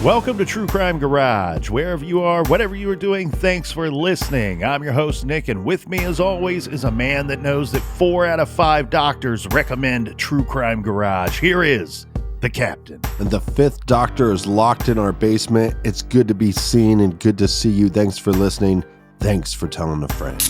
Welcome to True Crime Garage. Wherever you are, whatever you are doing, thanks for listening. I'm your host, Nick, and with me, as always, is a man that knows that 4 out of 5 doctors recommend True Crime Garage. Here is the captain. And the 5th doctor is locked in our basement. It's good to be seen and good to see you. Thanks for listening. Thanks for telling a friend.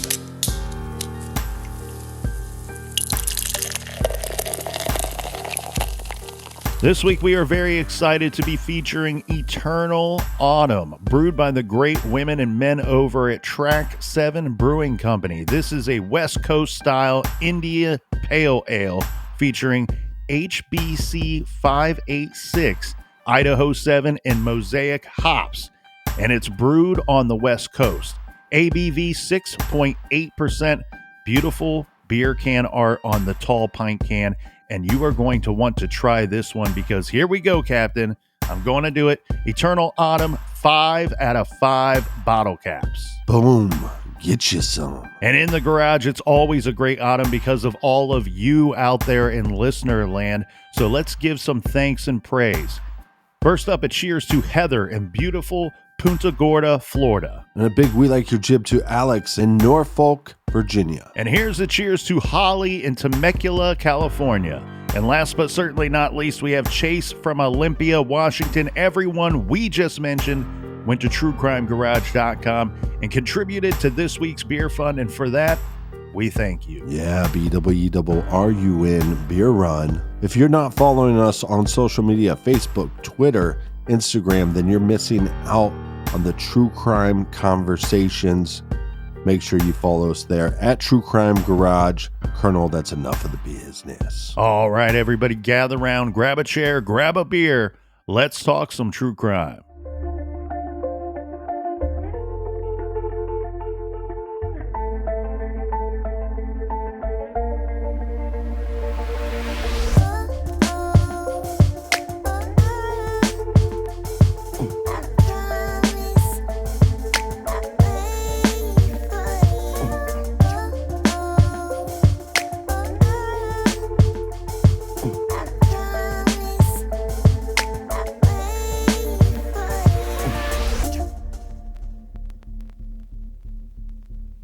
This week we are very excited to be featuring Eternal Autumn, brewed by the great women and men over at Track 7 Brewing Company. This is a West Coast style India Pale Ale featuring HBC 586, Idaho 7, and Mosaic hops, and it's brewed on the West Coast. ABV 6.8%, beautiful beer can art on the tall pint can, and you are going to want to try this one because here we go, Captain. I'm going to do it. Eternal Autumn, 5 out of 5 bottle caps. Boom. Get you some. And in the garage, it's always a great autumn because of all of you out there in listener land. So let's give some thanks and praise. First up, a cheers to Heather in beautiful Punta Gorda, Florida. And a big we like your jib to Alex in Norfolk, Virginia. And here's a cheers to Holly in Temecula, California. And last but certainly not least, we have Chase from Olympia, Washington. Everyone we just mentioned went to truecrimegarage.com and contributed to this week's beer fund. And for that, we thank you. Yeah, BWERUN Beer Run. If you're not following us on social media, Facebook, Twitter, Instagram, then you're missing out on the true crime conversations. Make sure you follow us there at True Crime Garage. Colonel, that's enough of the business. All right, everybody, gather around, grab a chair, grab a beer. Let's talk some true crime.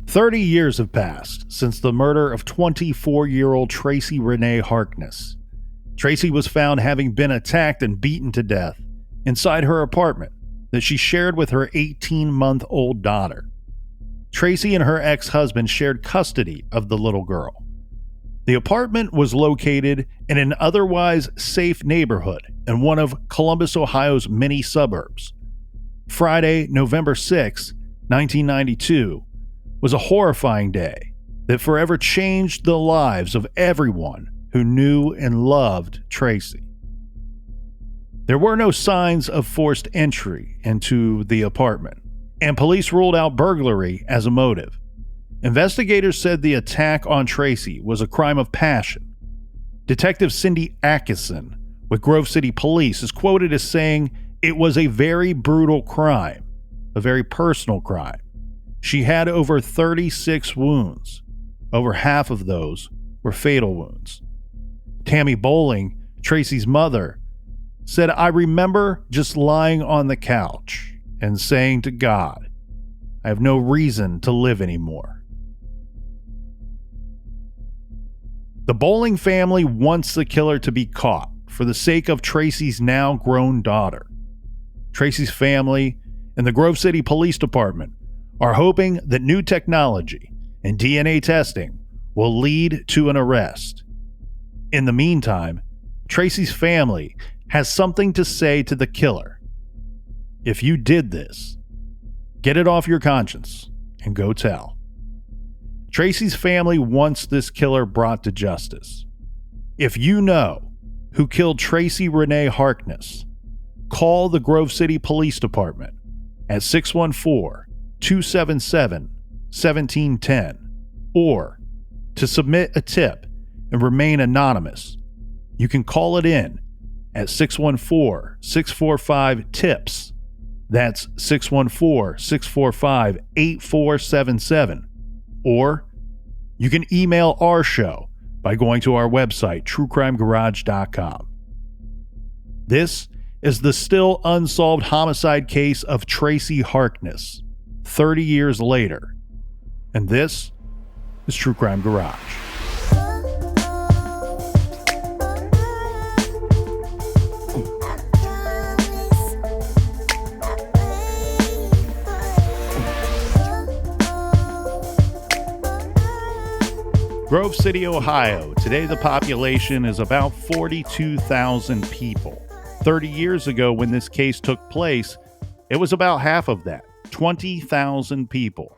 "30 years have passed since the murder of 24-year-old Tracy Renee Harkness. Tracy was found having been attacked and beaten to death inside her apartment that she shared with her 18-month-old daughter. Tracy and her ex-husband shared custody of the little girl. The apartment was located in an otherwise safe neighborhood in one of Columbus, Ohio's many suburbs. Friday, November 6, 1992, was a horrifying day that forever changed the lives of everyone who knew and loved Tracy. There were no signs of forced entry into the apartment, and police ruled out burglary as a motive. Investigators said the attack on Tracy was a crime of passion. Detective Cindy Atkinson with Grove City Police is quoted as saying, "It was a very brutal crime, a very personal crime. She had over 36 wounds. Over half of those were fatal wounds." Tammy Bowling, Tracy's mother, said, "I remember just lying on the couch and saying to God, I have no reason to live anymore." The Bowling family wants the killer to be caught for the sake of Tracy's now grown daughter. Tracy's family and the Grove City Police Department are hoping that new technology and DNA testing will lead to an arrest. In the meantime, Tracy's family has something to say to the killer. If you did this, get it off your conscience and go tell. Tracy's family wants this killer brought to justice. If you know who killed Tracy Renee Harkness, call the Grove City Police Department at 614-277-1710, or to submit a tip and remain anonymous, you can call it in at 614-645-TIPS. That's 614-645-8477. Or you can email our show by going to our website, truecrimegarage.com. This is the still unsolved homicide case of Tracy Harkness, 30 years later. And this is True Crime Garage. Grove City, Ohio. Today the population is about 42,000 people. 30 years ago when this case took place, it was about half of that, 20,000 people.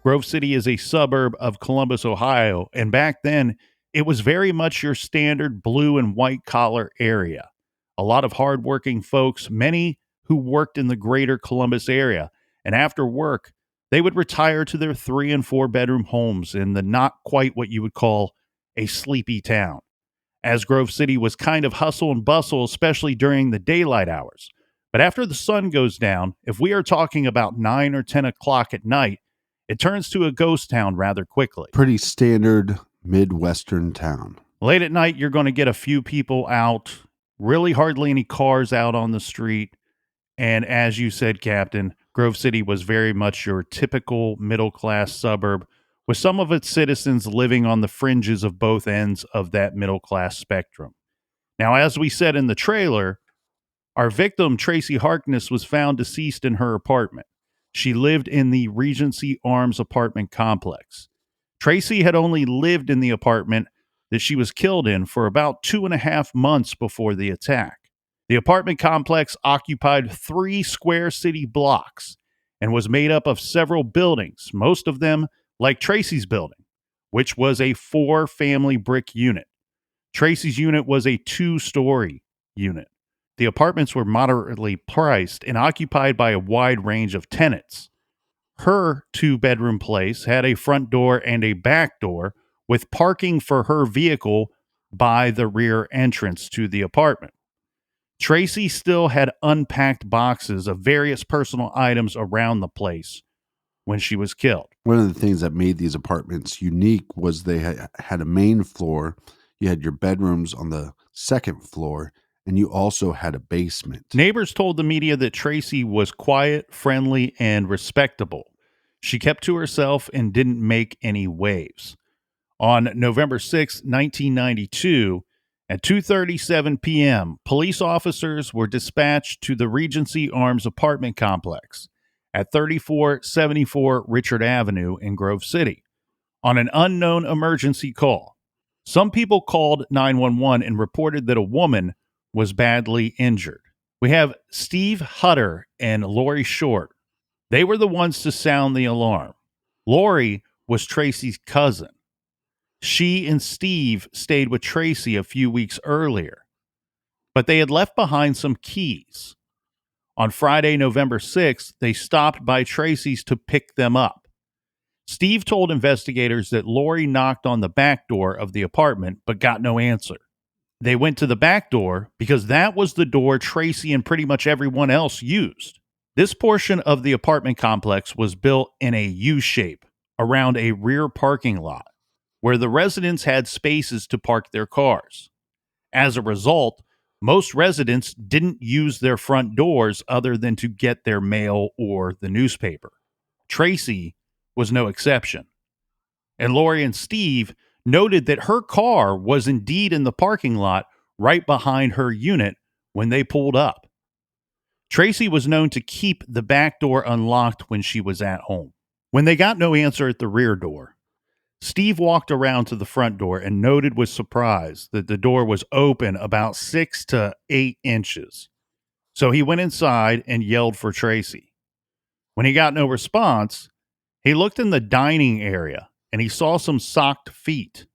Grove City is a suburb of Columbus, Ohio, and back then it was very much your standard blue and white collar area. A lot of hardworking folks, many who worked in the greater Columbus area, and after work, they would retire to their 3 and 4 bedroom homes in the not quite what you would call a sleepy town, as Grove City was kind of hustle and bustle, especially during the daylight hours. But after the sun goes down, if we are talking about 9 or 10 o'clock at night, it turns to a ghost town rather quickly. Pretty standard Midwestern town. Late at night, you're going to get a few people out, really hardly any cars out on the street. And as you said, Captain, Grove City was very much your typical middle-class suburb, with some of its citizens living on the fringes of both ends of that middle-class spectrum. Now, as we said in the trailer, our victim, Tracy Harkness, was found deceased in her apartment. She lived in the Regency Arms apartment complex. Tracy had only lived in the apartment that she was killed in for about 2.5 months before the attack. The apartment complex occupied 3 square city blocks and was made up of several buildings, most of them like Tracy's building, which was a 4-family brick unit. Tracy's unit was a 2-story unit. The apartments were moderately priced and occupied by a wide range of tenants. Her 2-bedroom place had a front door and a back door with parking for her vehicle by the rear entrance to the apartment. Tracy still had unpacked boxes of various personal items around the place when she was killed. One of the things that made these apartments unique was they had a main floor. You had your bedrooms on the second floor, and you also had a basement. Neighbors told the media that Tracy was quiet, friendly, and respectable. She kept to herself and didn't make any waves. On November 6, 1992, at 2:37 p.m., police officers were dispatched to the Regency Arms apartment complex at 3474 Richard Avenue in Grove City on an unknown emergency call. Some people called 911 and reported that a woman was badly injured. We have Steve Hutter and Lori Short. They were the ones to sound the alarm. Lori was Tracy's cousin. She and Steve stayed with Tracy a few weeks earlier, but they had left behind some keys. On Friday, November 6th, they stopped by Tracy's to pick them up. Steve told investigators that Lori knocked on the back door of the apartment but got no answer. They went to the back door because that was the door Tracy and pretty much everyone else used. This portion of the apartment complex was built in a U shape around a rear parking lot, where the residents had spaces to park their cars. As a result, most residents didn't use their front doors other than to get their mail or the newspaper. Tracy was no exception. And Lori and Steve noted that her car was indeed in the parking lot right behind her unit when they pulled up. Tracy was known to keep the back door unlocked when she was at home. When they got no answer at the rear door, Steve walked around to the front door and noted with surprise that the door was open about 6 to 8 inches. So he went inside and yelled for Tracy. When he got no response, he looked in the dining area and he saw some socked feet.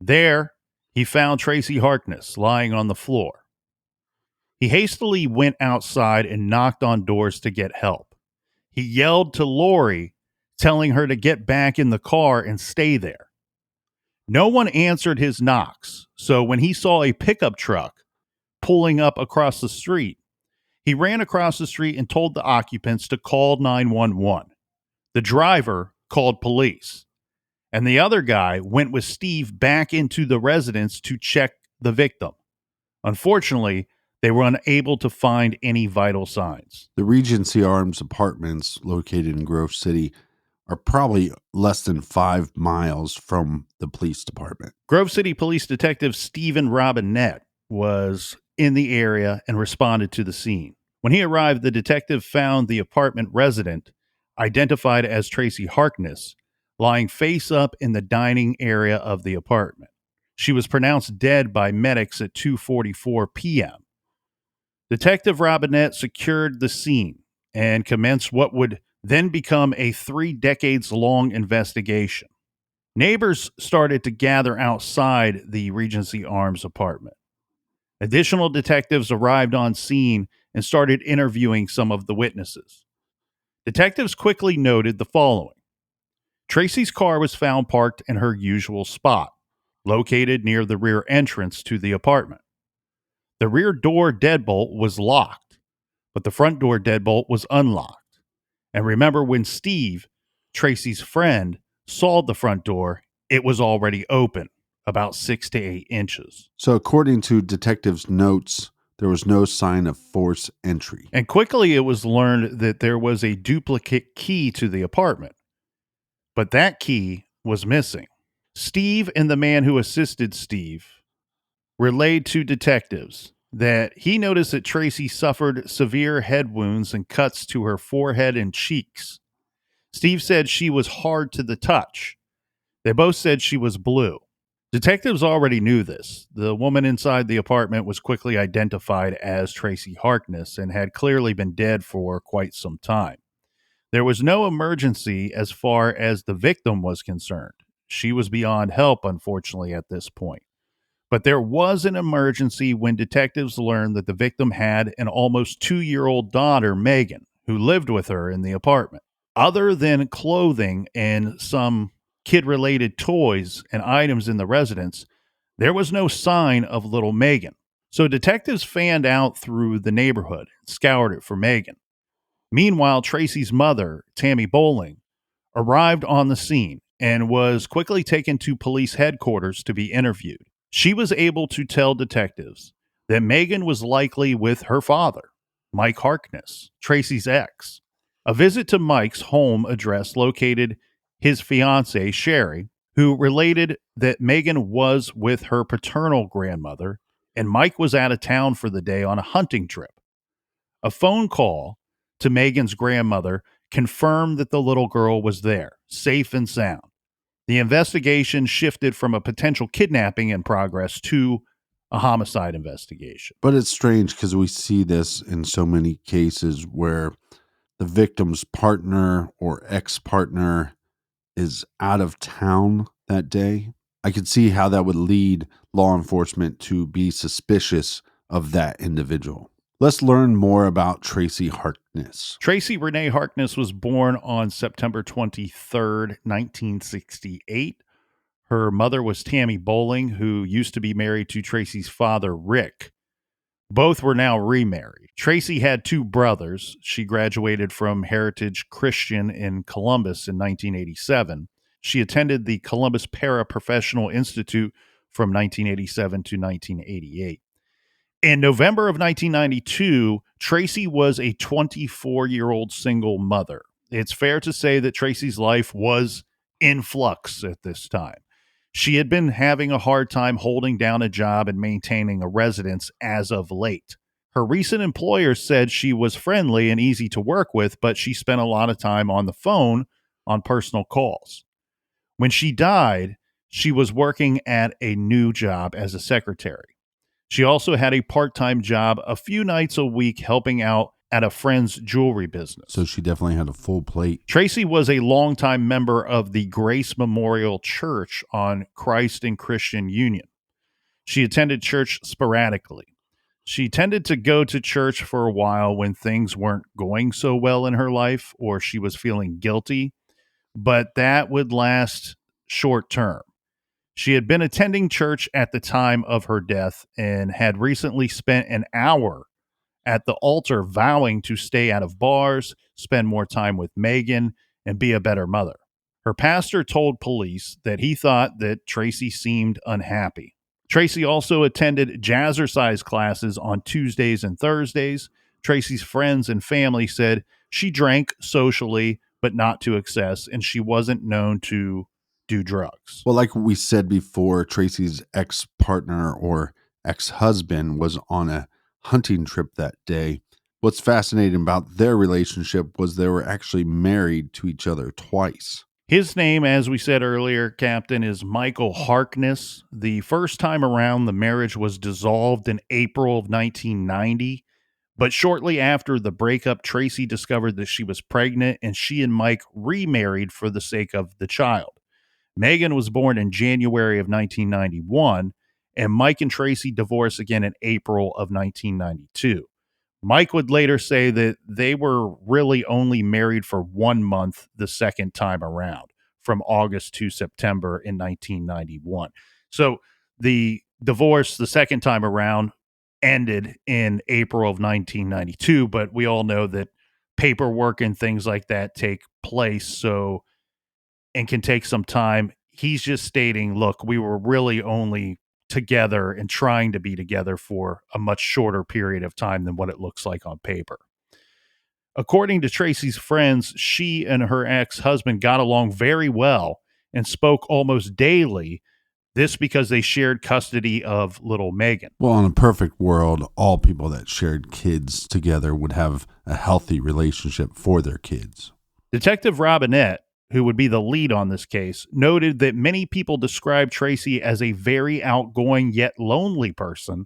There, he found Tracy Harkness lying on the floor. He hastily went outside and knocked on doors to get help. He yelled to Lori, telling her to get back in the car and stay there. No one answered his knocks, so when he saw a pickup truck pulling up across the street, he ran across the street and told the occupants to call 911. The driver called police, and the other guy went with Steve back into the residence to check the victim. Unfortunately, They were unable to find any vital signs. The Regency Arms apartments located in Grove City are probably less than 5 miles from the police department. Grove City Police Detective Stephen Robinette was in the area and responded to the scene. When he arrived, the detective found the apartment resident, identified as Tracy Harkness, lying face up in the dining area of the apartment. She was pronounced dead by medics at 2:44 p.m. Detective Robinette secured the scene and commenced what would then become a 3 decades long investigation. Neighbors started to gather outside the Regency Arms apartment. Additional detectives arrived on scene and started interviewing some of the witnesses. Detectives quickly noted the following. Tracy's car was found parked in her usual spot, located near the rear entrance to the apartment. The rear door deadbolt was locked, but the front door deadbolt was unlocked. And remember, when Steve, Tracy's friend, saw the front door, it was already open, about 6 to 8 inches. So, according to detectives' notes, there was no sign of forced entry. And quickly it was learned that there was a duplicate key to the apartment, but that key was missing. Steve and the man who assisted Steve relayed to detectives that he noticed that Tracy suffered severe head wounds and cuts to her forehead and cheeks. Steve said she was hard to the touch. They both said she was blue. Detectives already knew this. The woman inside the apartment was quickly identified as Tracy Harkness and had clearly been dead for quite some time. There was no emergency as far as the victim was concerned. She was beyond help, unfortunately, at this point. But there was an emergency when detectives learned that the victim had an almost 2-year-old daughter, Megan, who lived with her in the apartment. Other than clothing and some kid-related toys and items in the residence, there was no sign of little Megan. So detectives fanned out through the neighborhood and scoured it for Megan. Meanwhile, Tracy's mother, Tammy Bowling, arrived on the scene and was quickly taken to police headquarters to be interviewed. She was able to tell detectives that Megan was likely with her father, Mike Harkness, Tracy's ex. A visit to Mike's home address located his fiancée, Sherry, who related that Megan was with her paternal grandmother and Mike was out of town for the day on a hunting trip. A phone call to Megan's grandmother confirmed that the little girl was there, safe and sound. The investigation shifted from a potential kidnapping in progress to a homicide investigation. But it's strange because we see this in so many cases where the victim's partner or ex-partner is out of town that day. I could see how that would lead law enforcement to be suspicious of that individual. Let's learn more about Tracy Harkness. Tracy Renee Harkness was born on September 23rd, 1968. Her mother was Tammy Bowling, who used to be married to Tracy's father, Rick. Both were now remarried. Tracy had 2 brothers. She graduated from Heritage Christian in Columbus in 1987. She attended the Columbus Paraprofessional Institute from 1987 to 1988. In November of 1992, Tracy was a 24-year-old single mother. It's fair to say that Tracy's life was in flux at this time. She had been having a hard time holding down a job and maintaining a residence as of late. Her recent employer said she was friendly and easy to work with, but she spent a lot of time on the phone on personal calls. When she died, she was working at a new job as a secretary. She also had a part-time job a few nights a week helping out at a friend's jewelry business. So she definitely had a full plate. Tracy was a longtime member of the Grace Memorial Church on Christ and Christian Union. She attended church sporadically. She tended to go to church for a while when things weren't going so well in her life or she was feeling guilty, but that would last short term. She had been attending church at the time of her death and had recently spent an hour at the altar vowing to stay out of bars, spend more time with Megan, and be a better mother. Her pastor told police that he thought that Tracy seemed unhappy. Tracy also attended jazzercise classes on Tuesdays and Thursdays. Tracy's friends and family said she drank socially, but not to excess, and she wasn't known to do drugs. Well, like we said before, Tracy's ex-partner or ex-husband was on a hunting trip that day. What's fascinating about their relationship was they were actually married to each other twice. His name, as we said earlier, Captain, is Michael Harkness. The first time around, the marriage was dissolved in April of 1990. But shortly after the breakup, Tracy discovered that she was pregnant, and she and Mike remarried for the sake of the child. Megan was born in January of 1991, and Mike and Tracy divorced again in April of 1992. Mike would later say that they were really only married for 1 month the second time around, from August to September in 1991. So the divorce the second time around ended in April of 1992, but we all know that paperwork and things like that take place and can take some time. He's just stating, look, we were really only together and trying to be together for a much shorter period of time than what it looks like on paper. According to Tracy's friends, she and her ex-husband got along very well and spoke almost daily. This because they shared custody of little Megan. Well, in a perfect world, all people that shared kids together would have a healthy relationship for their kids. Detective Robinette, who would be the lead on this case, noted that many people describe Tracy as a very outgoing yet lonely person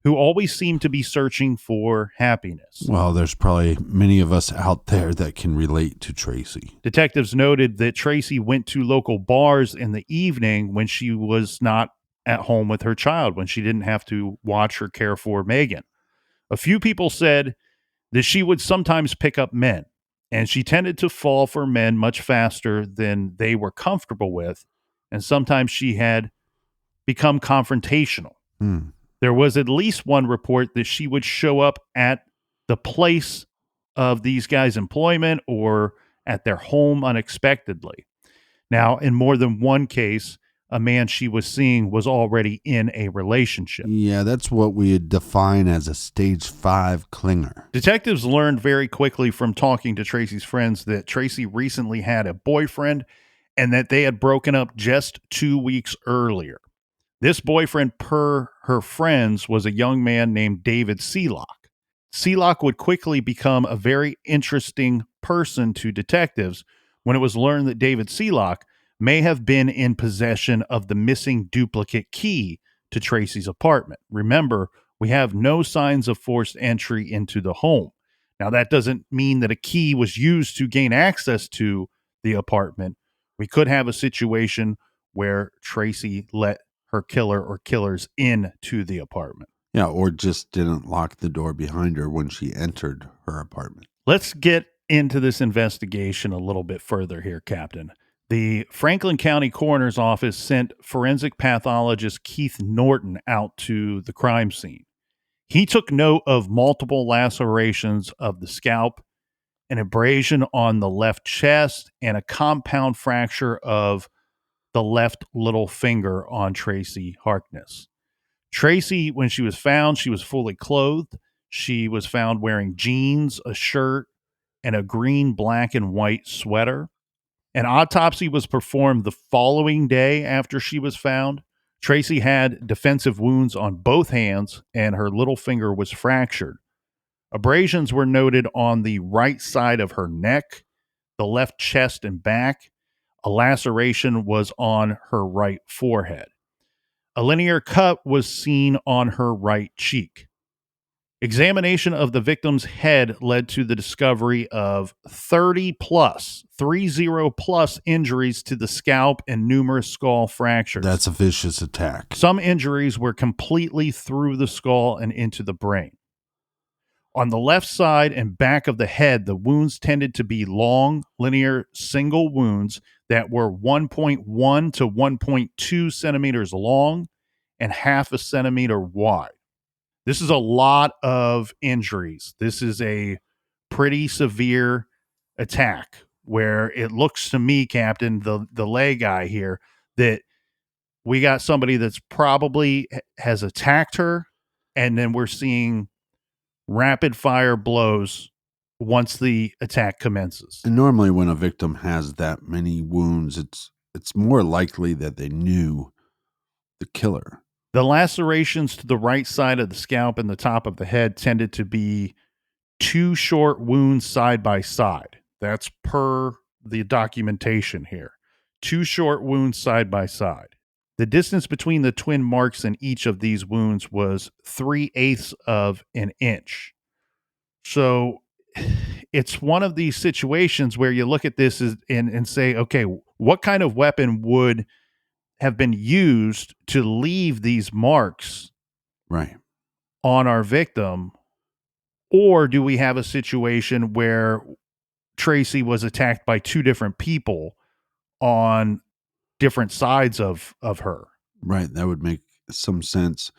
who always seemed to be searching for happiness. Well, there's probably many of us out there that can relate to Tracy. Detectives noted that Tracy went to local bars in the evening when she was not at home with her child, when she didn't have to watch or care for Megan. A few people said that she would sometimes pick up men, and she tended to fall for men much faster than they were comfortable with, and sometimes she had become confrontational. There was at least one report that she would show up at the place of these guys' employment or at their home unexpectedly. Now, in more than one case, a man she was seeing was already in a relationship. Yeah, that's what we would define as a stage 5 clinger. Detectives learned very quickly from talking to Tracy's friends that Tracy recently had a boyfriend and that they had broken up just 2 weeks earlier. This boyfriend, per her friends, was a young man named David Seelock. Seelock would quickly become a very interesting person to detectives when it was learned that David Seelock may have been in possession of the missing duplicate key to Tracy's apartment. Remember, we have no signs of forced entry into the home. Now, that doesn't mean that a key was used to gain access to the apartment. We could have a situation where Tracy let her killer or killers into the apartment. Yeah, or just didn't lock the door behind her when she entered her apartment. Let's get into this investigation a little bit further here, Captain. The Franklin County Coroner's Office sent forensic pathologist Keith Norton out to the crime scene. He took note of multiple lacerations of the scalp, an abrasion on the left chest, and a compound fracture of the left little finger on Tracy Harkness. Tracy, when she was found, she was fully clothed. She was found wearing jeans, a shirt, and a green, black, and white sweater. An autopsy was performed the following day after she was found. Tracy had defensive wounds on both hands, and her little finger was fractured. Abrasions were noted on the right side of her neck, the left chest and back. A laceration was on her right forehead. A linear cut was seen on her right cheek. Examination of the victim's head led to the discovery of 30 plus injuries to the scalp and numerous skull fractures. That's a vicious attack. Some injuries were completely through the skull and into the brain. On the left side and back of the head, the wounds tended to be long, linear, single wounds that were 1.1 to 1.2 centimeters long and half a centimeter wide. This is a lot of injuries. This is a pretty severe attack where it looks to me, Captain, the lay guy here, that we got somebody that's probably has attacked her, and then we're seeing rapid fire blows once the attack commences. And normally when a victim has that many wounds, it's more likely that they knew the killer. The lacerations to the right side of the scalp and the top of the head tended to be 2 short wounds side by side. That's per the documentation here. 2 short wounds side by side. The distance between the twin marks in each of these wounds was 3/8 of an inch. So it's one of these situations where you look at this and say, okay, what kind of weapon would have been used to leave these marks Right. on our victim? Or do we have a situation where Tracy was attacked by 2 different people on different sides of her? Right. That would make some sense.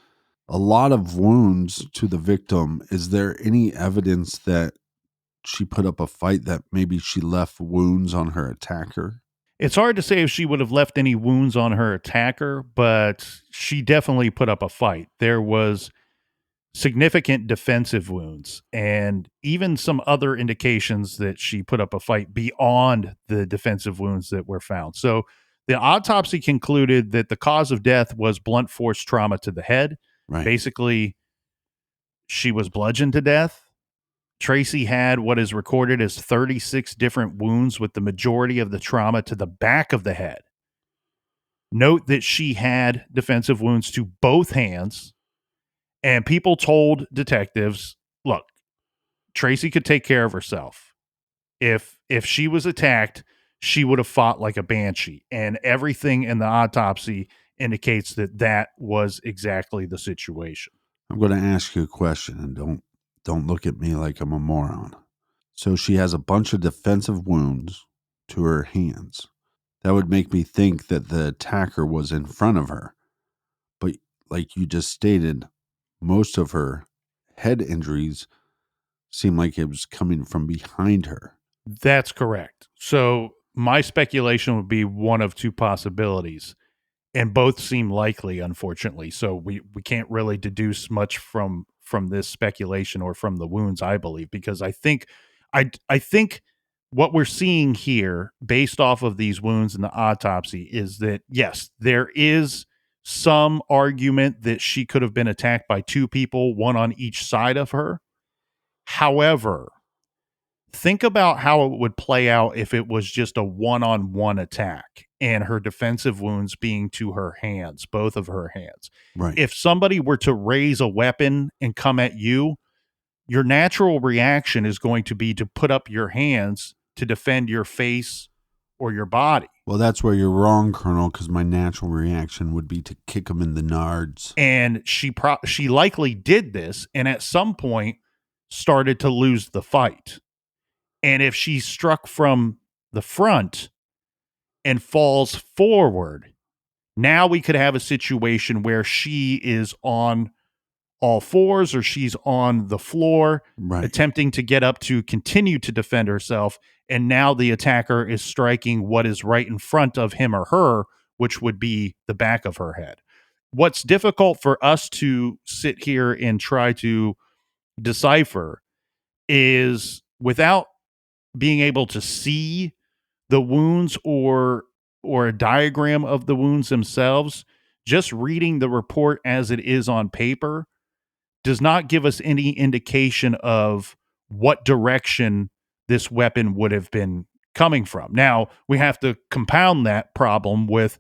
A lot of wounds to the victim. Is there any evidence that she put up a fight, that maybe she left wounds on her attacker? It's hard to say if she would have left any wounds on her attacker, but she definitely put up a fight. There was significant defensive wounds and even some other indications that she put up a fight beyond the defensive wounds that were found. So the autopsy concluded that the cause of death was blunt force trauma to the head. Right. Basically, she was bludgeoned to death. Tracy had what is recorded as 36 different wounds, with the majority of the trauma to the back of the head. Note that she had defensive wounds to both hands, and people told detectives, look, Tracy could take care of herself. If she was attacked, she would have fought like a banshee. And everything in the autopsy indicates that that was exactly the situation. I'm going to ask you a question, and don't look at me like I'm a moron. So she has a bunch of defensive wounds to her hands. That would make me think that the attacker was in front of her. But like you just stated, most of her head injuries seem like it was coming from behind her. That's correct. So my speculation would be one of 2 possibilities, and both seem likely, unfortunately. So we can't really deduce much from this speculation or from the wounds, I believe, because I think what we're seeing here, based off of these wounds in the autopsy, is that yes, there is some argument that she could have been attacked by 2 people, one on each side of her. However, think about how it would play out if it was just a one-on-one attack and her defensive wounds being to her hands, both of her hands. Right. If somebody were to raise a weapon and come at you, your natural reaction is going to be to put up your hands to defend your face or your body. Well, that's where you're wrong, Colonel, because my natural reaction would be to kick him in the nards. And she likely did this, and at some point started to lose the fight. And if she struck from the front and falls forward, now we could have a situation where she is on all fours or she's on the floor, Right. attempting to get up to continue to defend herself. And now the attacker is striking what is right in front of him or her, which would be the back of her head. What's difficult for us to sit here and try to decipher is, without being able to see the wounds or a diagram of the wounds themselves, just reading the report as it is on paper does not give us any indication of what direction this weapon would have been coming from. Now, we have to compound that problem with,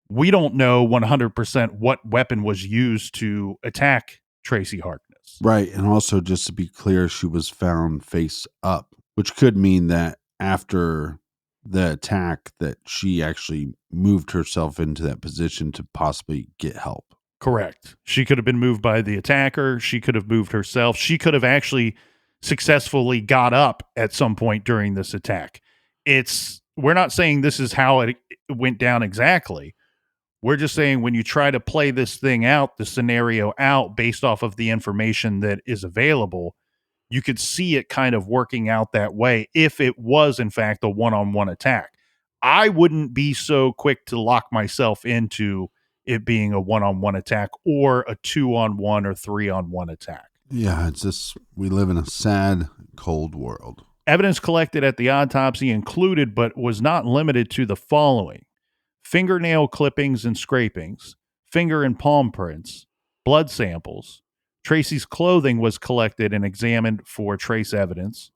we don't know 100% what weapon was used to attack Tracy Harkness. Right. And also, just to be clear, she was found face up, which could mean that after the attack that she actually moved herself into that position to possibly get help. Correct. She could have been moved by the attacker. She could have moved herself. She could have actually successfully got up at some point during this attack. We're not saying this is how it went down exactly. We're just saying, when you try to play this thing out, the scenario out based off of the information that is available, you could see it kind of working out that way if it was, in fact, a one-on-one attack. I wouldn't be so quick to lock myself into, it being a one-on-one attack or a 2-on-1 or 3-on-1 attack. Yeah, it's just, we live in a sad, cold world. Evidence collected at the autopsy included, but was not limited to, the following: fingernail clippings and scrapings, finger and palm prints, blood samples. Tracy's clothing was collected and examined for trace evidence.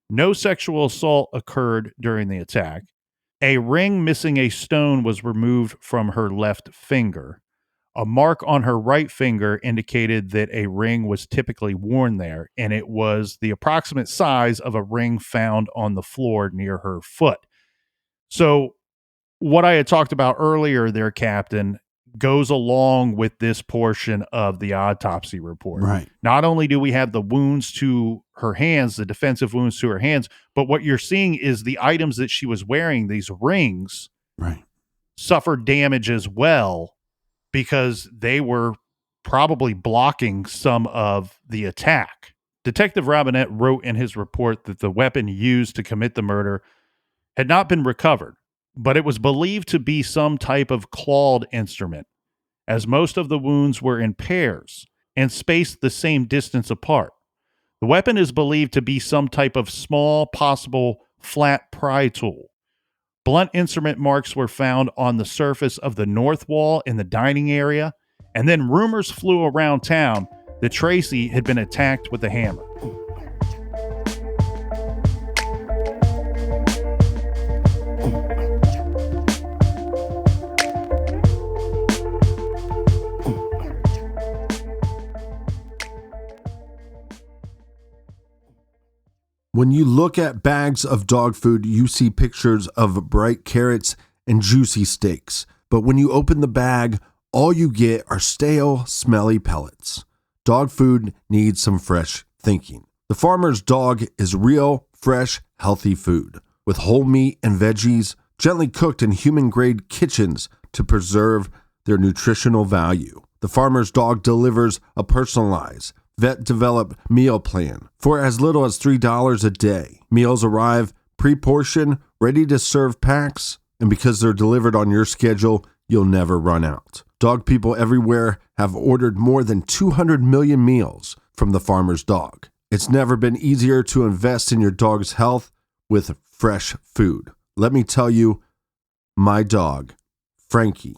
No sexual assault occurred during the attack. A ring missing a stone was removed from her left finger. A mark on her right finger indicated that a ring was typically worn there, and it was the approximate size of a ring found on the floor near her foot. So what I had talked about earlier there, Captain, goes along with this portion of the autopsy report. Right. Not only do we have the wounds to her hands, the defensive wounds to her hands, but what you're seeing is the items that she was wearing, these rings, Right. suffered damage as well, because they were probably blocking some of the attack. Detective Robinette wrote in his report that the weapon used to commit the murder had not been recovered, but it was believed to be some type of clawed instrument, as most of the wounds were in pairs and spaced the same distance apart. The weapon is believed to be some type of small, possible flat pry tool. Blunt instrument marks were found on the surface of the north wall in the dining area, and then rumors flew around town that Tracy had been attacked with a hammer. When you look at bags of dog food, you see pictures of bright carrots and juicy steaks. But when you open the bag, all you get are stale, smelly pellets. Dog food needs some fresh thinking. The farmer's dog is real, fresh, healthy food with whole meat and veggies, gently cooked in human-grade kitchens to preserve their nutritional value. The farmer's dog delivers a personalized, vet-developed meal plan for as little as $3 a day. Meals arrive pre-portioned, ready to serve packs, and because they're delivered on your schedule, you'll never run out. Dog people everywhere have ordered more than 200 million meals from the farmer's dog. It's never been easier to invest in your dog's health with fresh food. Let me tell you, my dog, Frankie,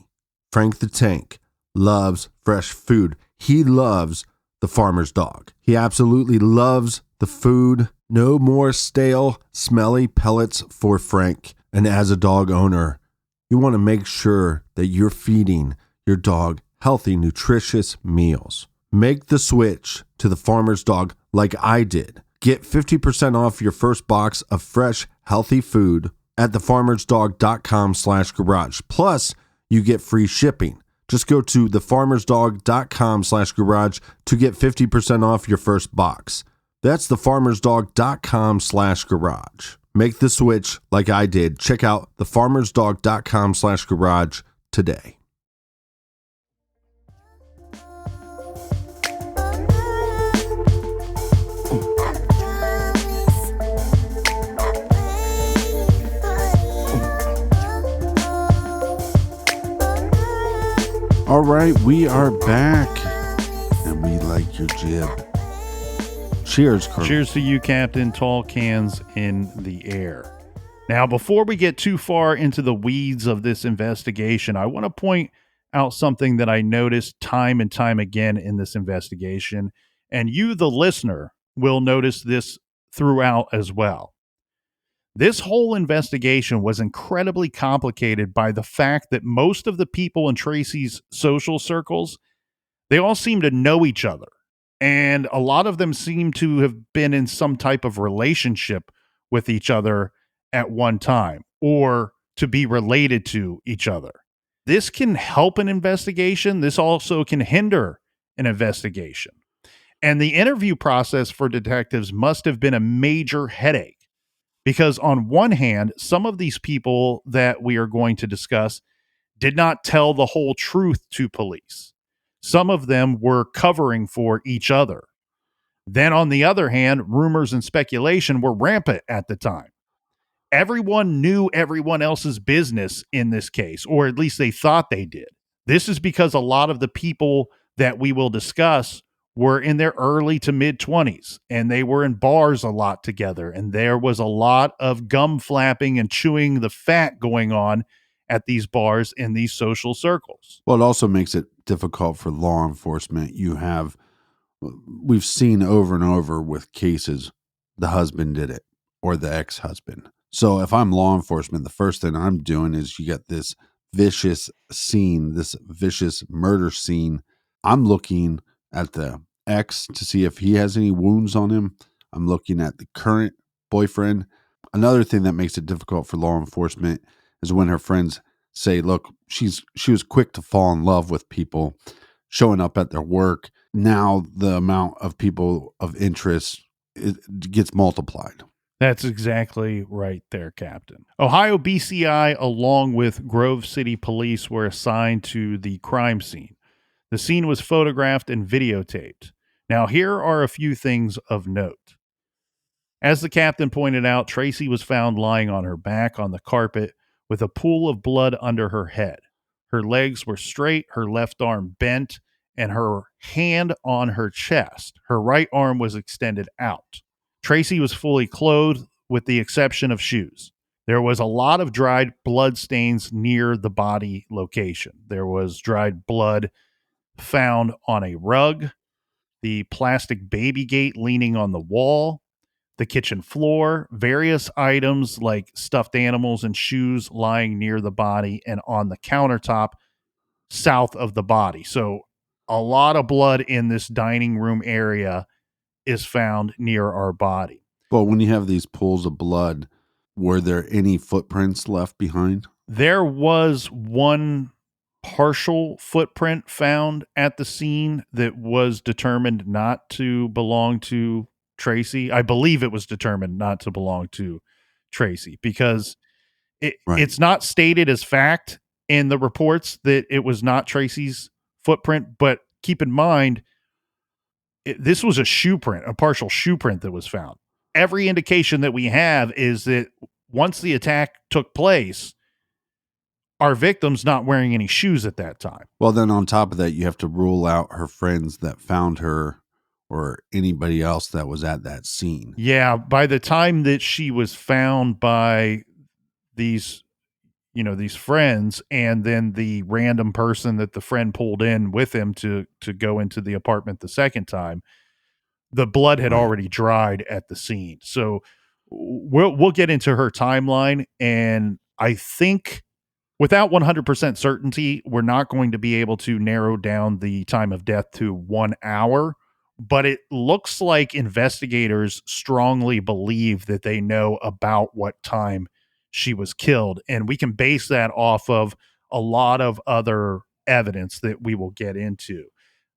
Frank the Tank, loves fresh food. He loves the farmer's dog. He absolutely loves the food. No more stale, smelly pellets for Frank. And as a dog owner, you want to make sure that you're feeding your dog healthy, nutritious meals. Make the switch to the farmer's dog like I did. Get 50% off your first box of fresh, healthy food at thefarmersdog.com/garage. Plus, you get free shipping. Just go to thefarmersdog.com/garage to get 50% off your first box. That's thefarmersdog.com/garage. Make the switch like I did. Check out thefarmersdog.com/garage today. All right, we are back, and we like your jib. Cheers, Colonel. Cheers to you, Captain. Tall cans in the air. Now, before we get too far into the weeds of this investigation, I want to point out something that I noticed time and time again in this investigation, and you, the listener, will notice this throughout as well. This whole investigation was incredibly complicated by the fact that most of the people in Tracy's social circles, they all seem to know each other. And a lot of them seem to have been in some type of relationship with each other at one time, or to be related to each other. This can help an investigation. This also can hinder an investigation. And the interview process for detectives must have been a major headache. Because on one hand, some of these people that we are going to discuss did not tell the whole truth to police. Some of them were covering for each other. Then on the other hand, rumors and speculation were rampant at the time. Everyone knew everyone else's business in this case, or at least they thought they did. This is because a lot of the people that we will discuss were in their early to mid 20s, and they were in bars a lot together, and there was a lot of gum flapping and chewing the fat going on at these bars in these social circles. Well, it also makes it difficult for law enforcement. We've seen over and over with cases, the husband did it or the ex-husband. So if I'm law enforcement, the first thing I'm doing is you get this vicious scene, this vicious murder scene. I'm looking at the ex to see if he has any wounds on him. I'm looking at the current boyfriend. Another thing that makes it difficult for law enforcement is when her friends say, look, she was quick to fall in love with people showing up at their work. Now the amount of people of interest, it gets multiplied. That's exactly right there, Captain. Ohio BCI, along with Grove City Police, were assigned to the crime scene. The scene was photographed and videotaped. Now, here are a few things of note. As the captain pointed out, Tracy was found lying on her back on the carpet with a pool of blood under her head. Her legs were straight, her left arm bent, and her hand on her chest. Her right arm was extended out. Tracy was fully clothed with the exception of shoes. There was a lot of dried blood stains near the body location. There was dried blood found on a rug, the plastic baby gate leaning on the wall, the kitchen floor, various items like stuffed animals and shoes lying near the body and on the countertop south of the body. So a lot of blood in this dining room area is found near our body. But when you have these pools of blood, were there any footprints left behind? There was one partial footprint found at the scene that was determined not to belong to Tracy. I believe it was determined not to belong to Tracy because Right. it's not stated as fact in the reports that it was not Tracy's footprint, but keep in mind, this was a shoe print, a partial shoe print that was found. Every indication that we have is that once the attack took place, our victim's not wearing any shoes at that time. Well, then on top of that, you have to rule out her friends that found her or anybody else that was at that scene. Yeah, by the time that she was found by these friends, and then the random person that the friend pulled in with him to go into the apartment the second time, the blood had Right. already dried at the scene. So we'll get into her timeline, and I think without 100% certainty, we're not going to be able to narrow down the time of death to 1 hour, but it looks like investigators strongly believe that they know about what time she was killed. And we can base that off of a lot of other evidence that we will get into.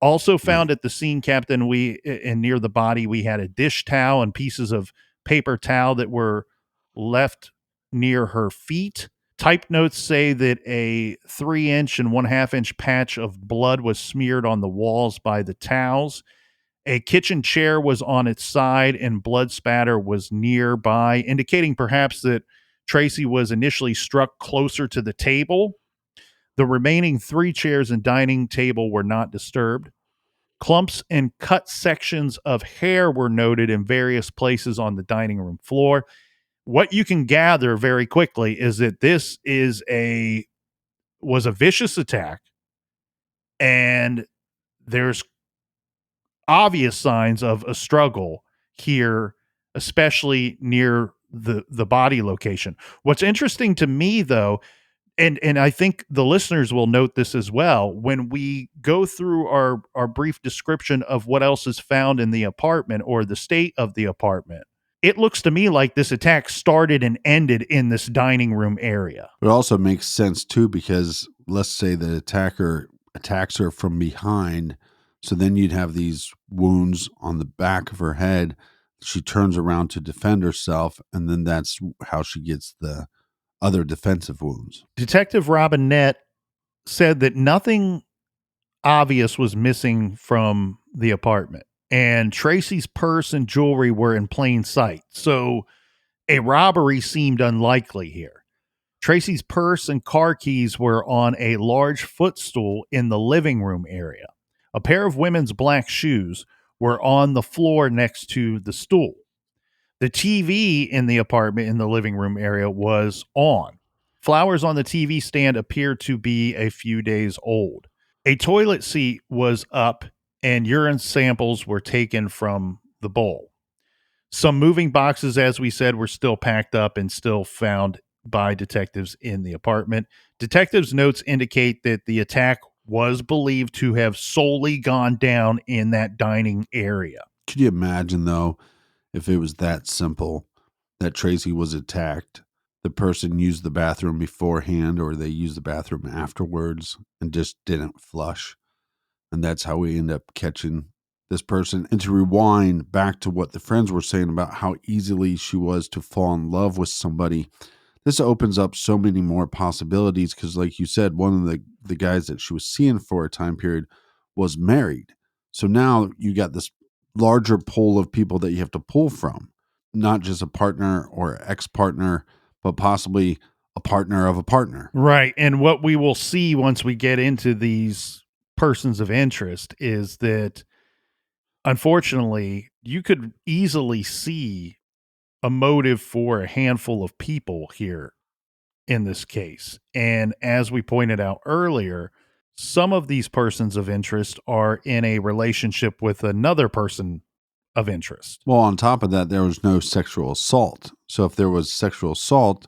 Also found at the scene, Captain, and near the body, we had a dish towel and pieces of paper towel that were left near her feet. Type notes say that a 3-inch and 1/2-inch patch of blood was smeared on the walls by the towels. A kitchen chair was on its side and blood spatter was nearby, indicating perhaps that Tracy was initially struck closer to the table. The remaining 3 chairs and dining table were not disturbed. Clumps and cut sections of hair were noted in various places on the dining room floor. What you can gather very quickly is that this was a vicious attack, and there's obvious signs of a struggle here, especially near the body location. What's interesting to me, though, and I think the listeners will note this as well, when we go through our brief description of what else is found in the apartment or the state of the apartment, it looks to me like this attack started and ended in this dining room area. It also makes sense too, because let's say the attacker attacks her from behind. So then you'd have these wounds on the back of her head. She turns around to defend herself, and then that's how she gets the other defensive wounds. Detective Robin Nett said that nothing obvious was missing from the apartment, and Tracy's purse and jewelry were in plain sight. So a robbery seemed unlikely here. Tracy's purse and car keys were on a large footstool in the living room area. A pair of women's black shoes were on the floor next to the stool. The TV in the apartment in the living room area was on. Flowers on the TV stand appeared to be a few days old. A toilet seat was up and urine samples were taken from the bowl. Some moving boxes, as we said, were still packed up and still found by detectives in the apartment. Detectives' notes indicate that the attack was believed to have solely gone down in that dining area. Could you imagine, though, if it was that simple that Tracy was attacked? The person used the bathroom beforehand or they used the bathroom afterwards and just didn't flush. And that's how we end up catching this person. And to rewind back to what the friends were saying about how easily she was to fall in love with somebody, this opens up so many more possibilities because, like you said, one of the guys that she was seeing for a time period was married. So now you got this larger pool of people that you have to pull from, not just a partner or ex-partner, but possibly a partner of a partner. Right. And what we will see once we get into these persons of interest is that, unfortunately, you could easily see a motive for a handful of people here in this case. And as we pointed out earlier, some of these persons of interest are in a relationship with another person of interest. Well, on top of that, there was no sexual assault. So if there was sexual assault,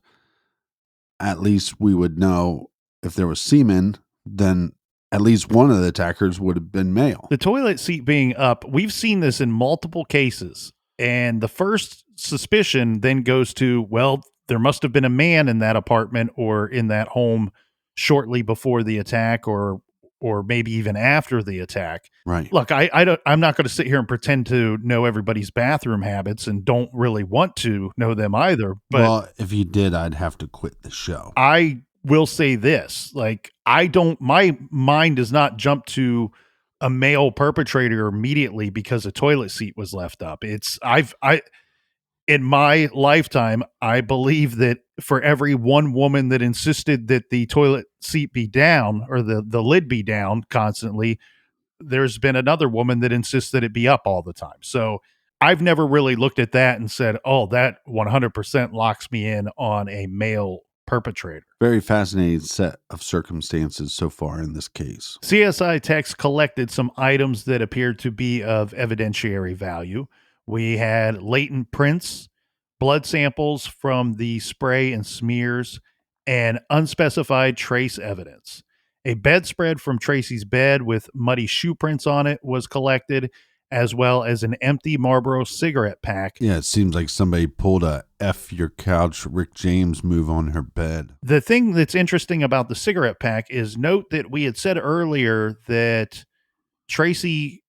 at least we would know if there was semen, then at least one of the attackers would have been male. The toilet seat being up, we've seen this in multiple cases. And the first suspicion then goes to, well, there must have been a man in that apartment or in that home shortly before the attack or maybe even after the attack. Right. Look, I'm not going to sit here and pretend to know everybody's bathroom habits and don't really want to know them either. But well, if you did, I'd have to quit the show. I will say this, like, my mind does not jump to a male perpetrator immediately because a toilet seat was left up. In my lifetime, I believe that for every one woman that insisted that the toilet seat be down or the lid be down constantly, there's been another woman that insists that it be up all the time. So I've never really looked at that and said, oh, that 100% locks me in on a male perpetrator. Very fascinating set of circumstances so far in this case. CSI techs collected some items that appeared to be of evidentiary value. We had latent prints, blood samples from the spray and smears, and unspecified trace evidence. A bedspread from Tracy's bed with muddy shoe prints on it was collected, as well as an empty Marlboro cigarette pack. Yeah, it seems like somebody pulled a F your couch Rick James move on her bed. The thing that's interesting about the cigarette pack is note that we had said earlier that Tracy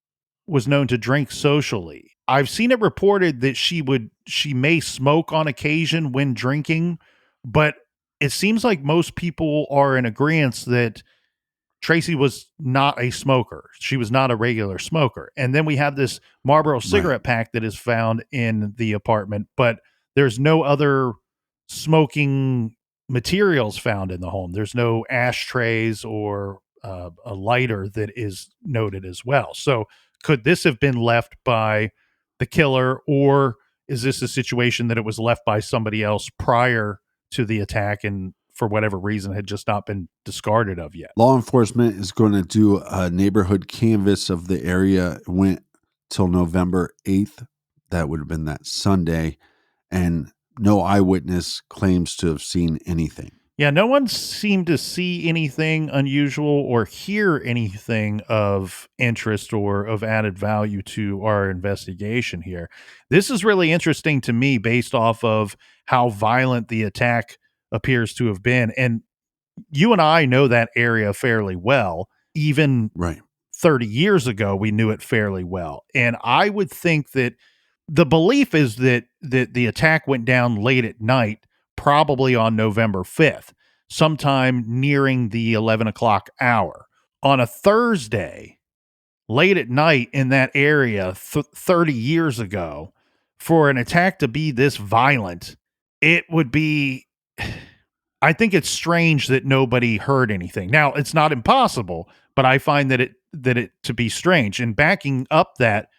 was known to drink socially. I've seen it reported that she may smoke on occasion when drinking, but it seems like most people are in agreement that Tracy was not a smoker. She was not a regular smoker. And then we have this Marlboro cigarette pack that is found in the apartment, but there's no other smoking materials found in the home. There's no ashtrays or a lighter that is noted as well. So could this have been left by the killer, or is this a situation that it was left by somebody else prior to the attack and for whatever reason had just not been discarded of yet? Law enforcement is going to do a neighborhood canvass of the area. It went till November 8th. That would have been that Sunday. And no eyewitness claims to have seen anything. Yeah, no one seemed to see anything unusual or hear anything of interest or of added value to our investigation here. This is really interesting to me based off of how violent the attack appears to have been. And you and I know that area fairly well. Even Right. 30 years ago, we knew it fairly well. And I would think that the belief is that the attack went down late at night, probably on November 5th, sometime nearing the 11 o'clock hour. On a Thursday, late at night in that area 30 years ago, for an attack to be this violent, it would be I think it's strange that nobody heard anything. Now, it's not impossible, but I find that it to be strange. And backing up that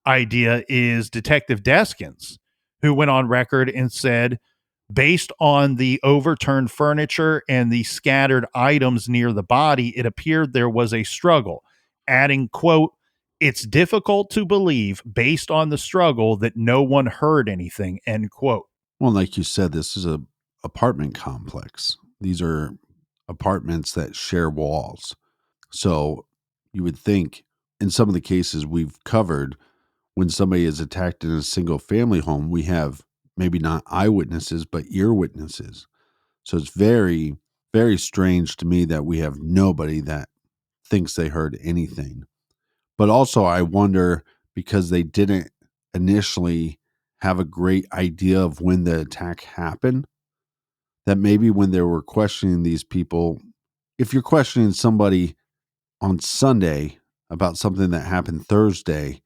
idea is Detective Deskins, who went on record and said, based on the overturned furniture and the scattered items near the body, it appeared there was a struggle, adding, quote, "It's difficult to believe based on the struggle that no one heard anything," end quote. Well, like you said, this is a apartment complex. These are apartments that share walls. So you would think in some of the cases we've covered, when somebody is attacked in a single family home, we have maybe not eyewitnesses, but ear witnesses. So it's very, very strange to me that we have nobody that thinks they heard anything. But also, I wonder, because they didn't initially have a great idea of when the attack happened, that maybe when they were questioning these people, if you're questioning somebody on Sunday about something that happened Thursday,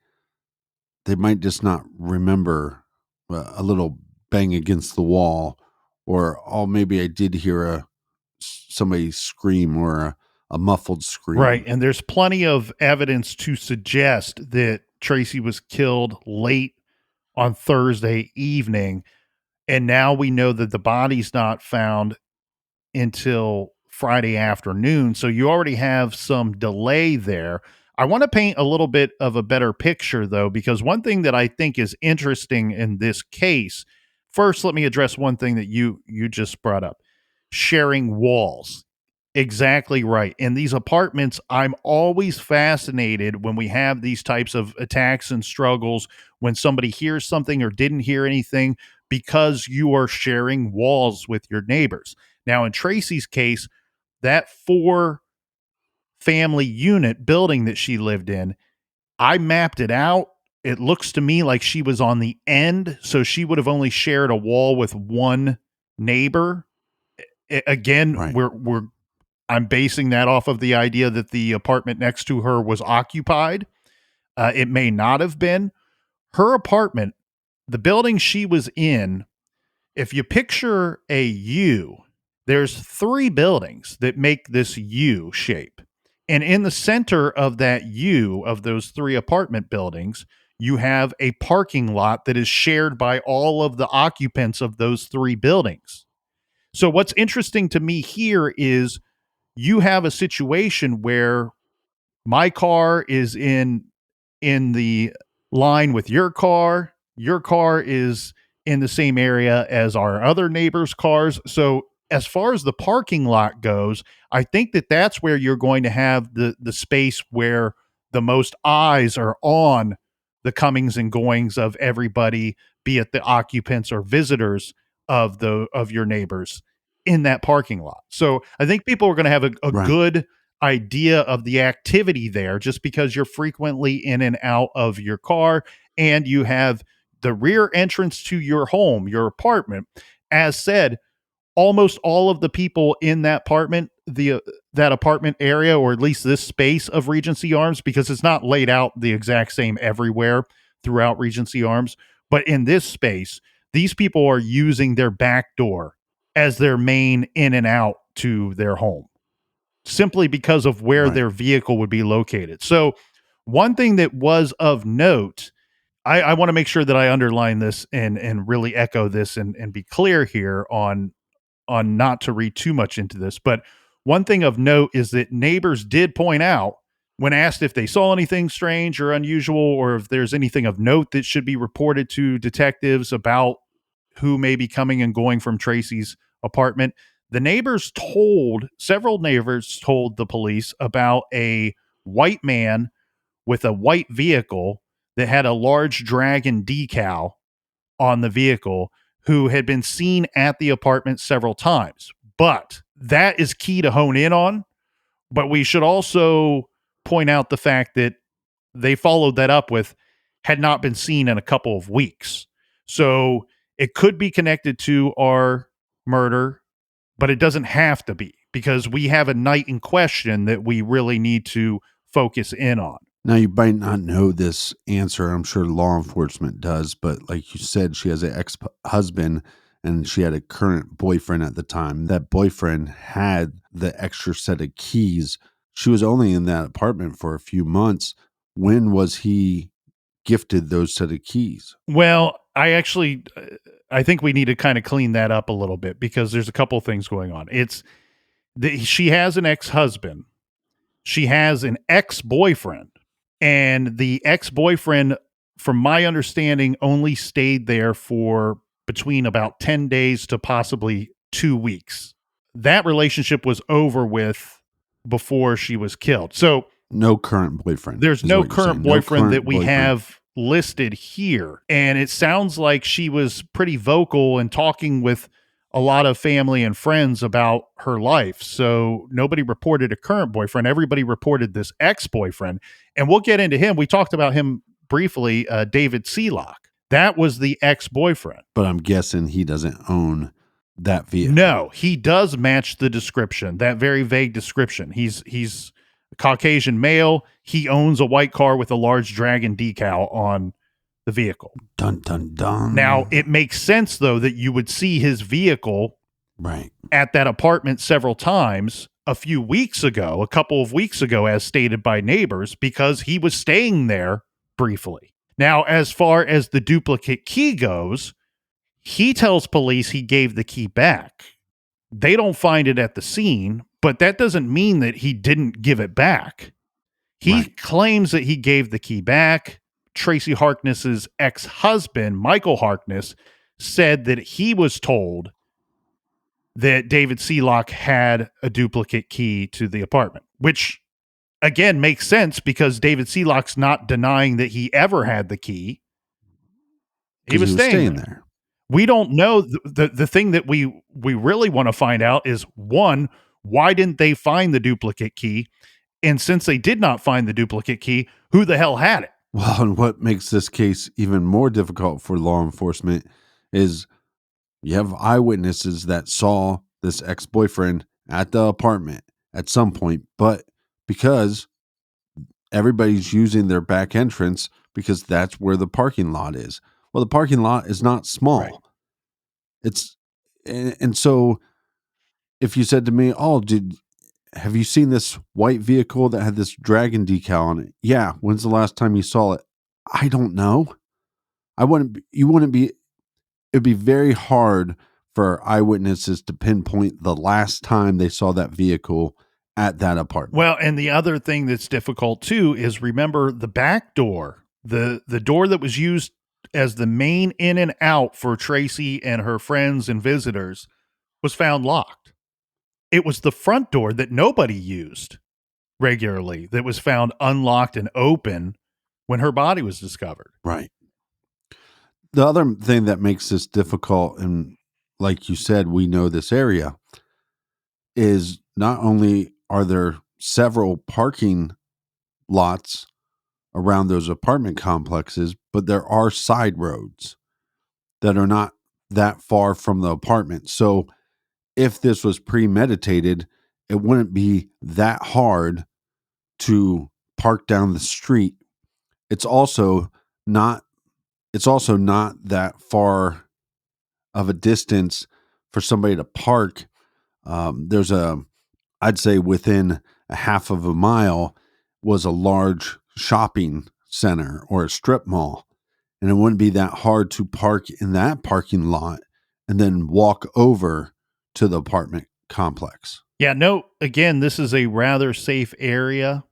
they might just not remember a little bang against the wall, or, oh, maybe I did hear somebody scream, or a muffled Right. scream. And there's plenty of evidence to suggest that Tracy was killed late on Thursday evening. And now we know that the body's not found until Friday afternoon. So you already have some delay there. I want to paint a little bit of a better picture, though, because one thing that I think is interesting in this case, first, let me address one thing that you just brought up, sharing walls. Exactly right. In these apartments, I'm always fascinated when we have these types of attacks and struggles, when somebody hears something or didn't hear anything, because you are sharing walls with your neighbors. Now, in Tracy's case, that four family unit building that she lived in, I mapped it out. It looks to me like she was on the end, so she would have only shared a wall with one neighbor. Again, Right. I'm basing that off of the idea that the apartment next to her was occupied. It may not have been. Her apartment, the building she was in, if you picture a U, there's three buildings that make this U shape. And in the center of that U, of those three apartment buildings, you have a parking lot that is shared by all of the occupants of those three buildings. So, what's interesting to me here is you have a situation where my car is in the line with your car. Your car is in the same area as our other neighbors' cars. So as far as the parking lot goes, I think that that's where you're going to have the space where the most eyes are on the comings and goings of everybody, be it the occupants or visitors of your neighbors in that parking lot. So I think people are going to have a Right. good idea of the activity there, just because you're frequently in and out of your car, and you have the rear entrance to your home, your apartment. As said, almost all of the people in that apartment, that apartment area, or at least this space of Regency Arms, because it's not laid out the exact same everywhere throughout Regency Arms, but in this space, these people are using their back door as their main in and out to their home, simply because of where Right. their vehicle would be located. So, one thing that was of note, I want to make sure that I underline this and really echo this and be clear here on not to read too much into this. But one thing of note is that neighbors did point out, when asked if they saw anything strange or unusual, or if there's anything of note that should be reported to detectives about who may be coming and going from Tracy's apartment, several neighbors told the police about a white man with a white vehicle that had a large dragon decal on the vehicle, who had been seen at the apartment several times. But that is key to hone in on. But we should also point out the fact that they followed that up with had not been seen in a couple of weeks. So it could be connected to our murder, but it doesn't have to be, because we have a night in question that we really need to focus in on. Now, you might not know this answer. I'm sure law enforcement does, but like you said, she has an ex husband, and she had a current boyfriend at the time. That boyfriend had the extra set of keys. She was only in that apartment for a few months. When was he gifted those set of keys? Well, I think we need to kind of clean that up a little bit because there's a couple things going on. She has an ex-husband. She has an ex-boyfriend, and the ex-boyfriend, from my understanding, only stayed there for between about 10 days to possibly 2 weeks. That relationship was over with before she was killed. So No current boyfriend. there's is no what you're current saying. boyfriend current that we boyfriend. have listed here. And it sounds like she was pretty vocal and talking with a lot of family and friends about her life. So nobody reported a current boyfriend. Everybody reported this ex-boyfriend. And we'll get into him. We talked about him briefly, David Sealock. That was the ex-boyfriend. But I'm guessing he doesn't own that vehicle. No, he does match the description, that very vague description. He's a Caucasian male. He owns a white car with a large dragon decal on the vehicle. Dun, dun, dun. Now, it makes sense, though, that you would see his vehicle right at that apartment several times a couple of weeks ago, as stated by neighbors, because he was staying there briefly. Now, as far as the duplicate key goes, he tells police he gave the key back. They don't find it at the scene, but that doesn't mean that he didn't give it back. He claims that he gave the key back. Tracy Harkness's ex-husband, Michael Harkness, said that he was told that David Sealock had a duplicate key to the apartment, which again makes sense because David Sealock's not denying that he ever had the key. He was staying there. We don't know. The thing that we really want to find out is, one, why didn't they find the duplicate key? And since they did not find the duplicate key, who the hell had it? Well, and what makes this case even more difficult for law enforcement is you have eyewitnesses that saw this ex-boyfriend at the apartment at some point, but because everybody's using their back entrance because that's where the parking lot is. Well, the parking lot is not small. Right. And so if you said to me, "Oh, have you seen this white vehicle that had this dragon decal on it?" Yeah. When's the last time you saw it? I don't know. It'd be very hard for eyewitnesses to pinpoint the last time they saw that vehicle at that apartment. Well, and the other thing that's difficult too is, remember, the back door, the door that was used as the main in and out for Tracy and her friends and visitors, was found locked. It was the front door that nobody used regularly that was found unlocked and open when her body was discovered. Right. The other thing that makes this difficult, and like you said, we know this area, is not only are there several parking lots around those apartment complexes, but there are side roads that are not that far from the apartment. So if this was premeditated, it wouldn't be that hard to park down the street. It's also not that far of a distance for somebody to park. I'd say within a half of a mile was a large shopping center or a strip mall. And it wouldn't be that hard to park in that parking lot and then walk over to the apartment complex. Yeah, no, again, this is a rather safe area.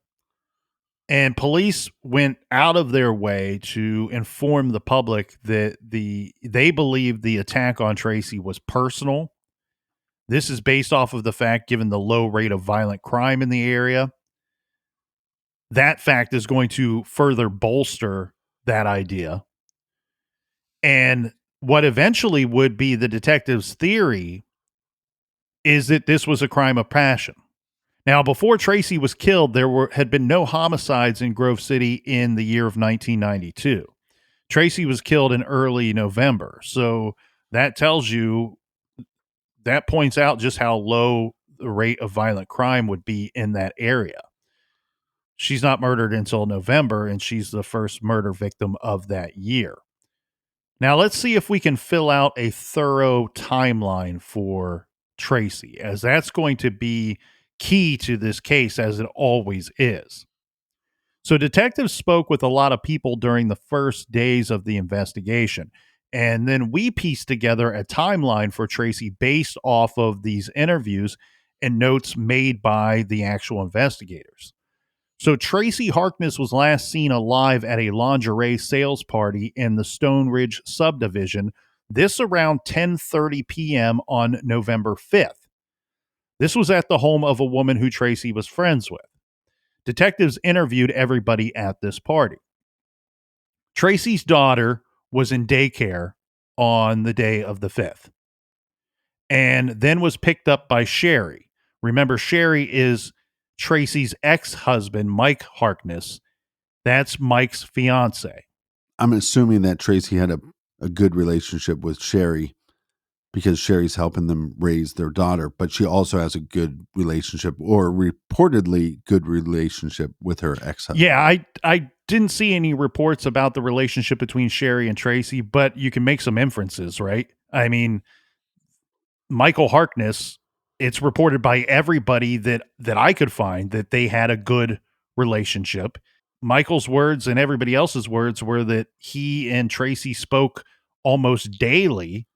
And police went out of their way to inform the public that they believe the attack on Tracy was personal. This is based off of the fact, given the low rate of violent crime in the area, that fact is going to further bolster that idea. And what eventually would be the detective's theory is that this was a crime of passion. Now, before Tracy was killed, there had been no homicides in Grove City in the year of 1992. Tracy was killed in early November. So that points out just how low the rate of violent crime would be in that area. She's not murdered until November, and she's the first murder victim of that year. Now, let's see if we can fill out a thorough timeline for Tracy, as that's going to be key to this case, as it always is. So, detectives spoke with a lot of people during the first days of the investigation. And then we pieced together a timeline for Tracy based off of these interviews and notes made by the actual investigators. So Tracy Harkness was last seen alive at a lingerie sales party in the Stone Ridge subdivision, this around 10:30 p.m. on November 5th. This was at the home of a woman who Tracy was friends with. Detectives interviewed everybody at this party. Tracy's daughter was in daycare on the day of the 5th and then was picked up by Sherry. Remember, Sherry is Tracy's ex-husband, Mike Harkness. That's Mike's fiance. I'm assuming that Tracy had a good relationship with Sherry because Sherry's helping them raise their daughter, but she also has a good relationship, or reportedly good relationship, with her ex-husband. Yeah, I didn't see any reports about the relationship between Sherry and Tracy, but you can make some inferences, right? I mean, Michael Harkness, it's reported by everybody that I could find that they had a good relationship. Michael's words and everybody else's words were that he and Tracy spoke almost daily.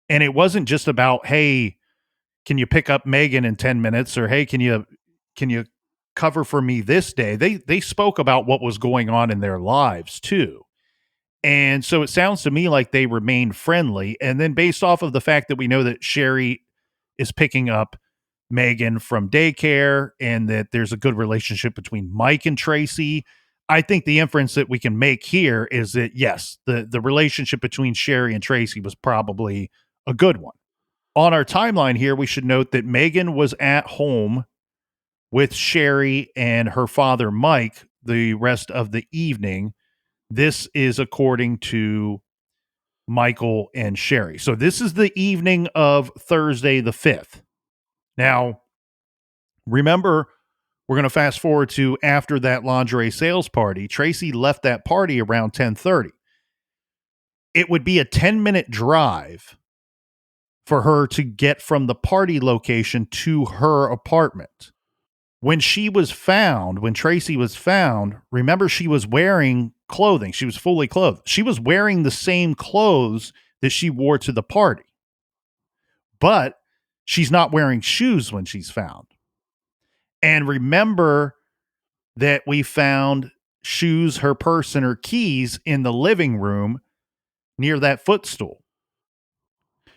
And it wasn't just about, hey, can you pick up Megan in 10 minutes? Or, hey, can you cover for me this day? They spoke about what was going on in their lives too. And so it sounds to me like they remained friendly. And then based off of the fact that we know that Sherry is picking up Megan from daycare and that there's a good relationship between Mike and Tracy, I think the inference that we can make here is that, yes, the relationship between Sherry and Tracy was probably a good one. On our timeline here, we should note that Megan was at home with Sherry and her father, Mike, the rest of the evening. This is according to Michael and Sherry. So this is the evening of Thursday the 5th. Now, remember, we're going to fast forward to after that lingerie sales party. Tracy left that party around 10:30. It would be a 10-minute drive for her to get from the party location to her apartment. When Tracy was found, remember, she was wearing clothing. She was fully clothed. She was wearing the same clothes that she wore to the party. But she's not wearing shoes when she's found. And remember that we found shoes, her purse, and her keys in the living room near that footstool.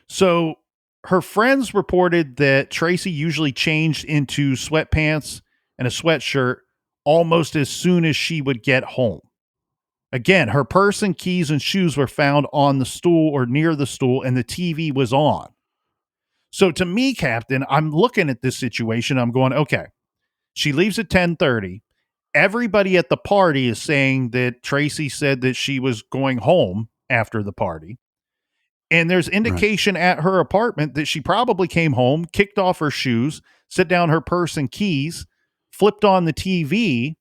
So her friends reported that Tracy usually changed into sweatpants and a sweatshirt almost as soon as she would get home. Again, her purse and keys and shoes were found on the stool or near the stool, and the TV was on. So to me, Captain, I'm looking at this situation. I'm going, okay, she leaves at 10:30. Everybody at the party is saying that Tracy said that she was going home after the party. And there's indication at her apartment that she probably came home, kicked off her shoes, set down her purse and keys, flipped on the TV.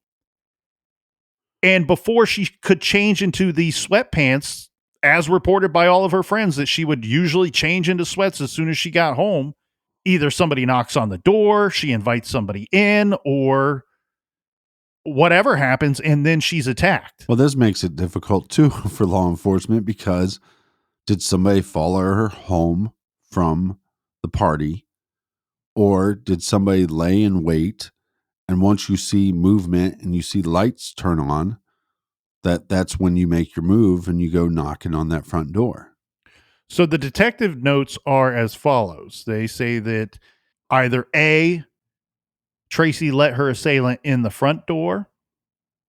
And before she could change into these sweatpants, as reported by all of her friends, that she would usually change into sweats as soon as she got home, either somebody knocks on the door, she invites somebody in, or whatever happens, and then she's attacked. Well, this makes it difficult too for law enforcement, because did somebody follow her home from the party, or did somebody lay in wait? And once you see movement and you see lights turn on, that's when you make your move and you go knocking on that front door. So the detective notes are as follows. They say that either A, Tracy let her assailant in the front door,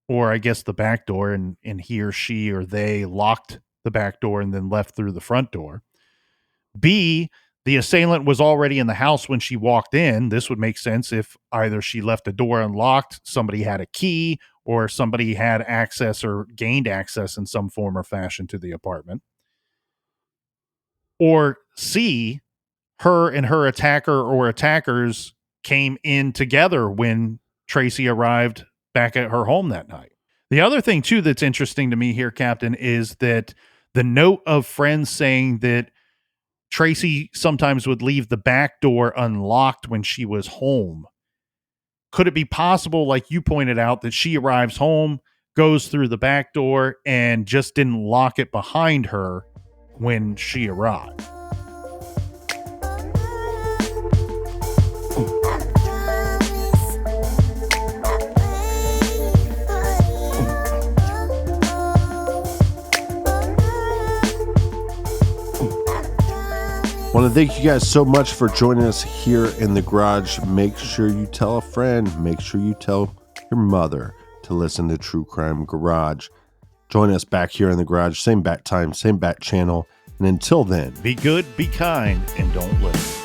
or I guess the back door, and he or she or they locked the back door and then left through the front door. B, the assailant was already in the house when she walked in. This would make sense if either she left the door unlocked, somebody had a key, or somebody had access or gained access in some form or fashion to the apartment. Or C, her and her attacker or attackers came in together when Tracy arrived back at her home that night. The other thing, too, that's interesting to me here, Captain, is that The note of friends saying that Tracy sometimes would leave the back door unlocked when she was home. Could it be possible, like you pointed out, that she arrives home, goes through the back door, and just didn't lock it behind her when she arrived? I want to thank you guys so much for joining us here in the garage. Make sure you tell a friend. Make sure you tell your mother to listen to True Crime Garage. Join us back here in the garage. Same bat time, same bat channel. And until then, be good, be kind, and don't live.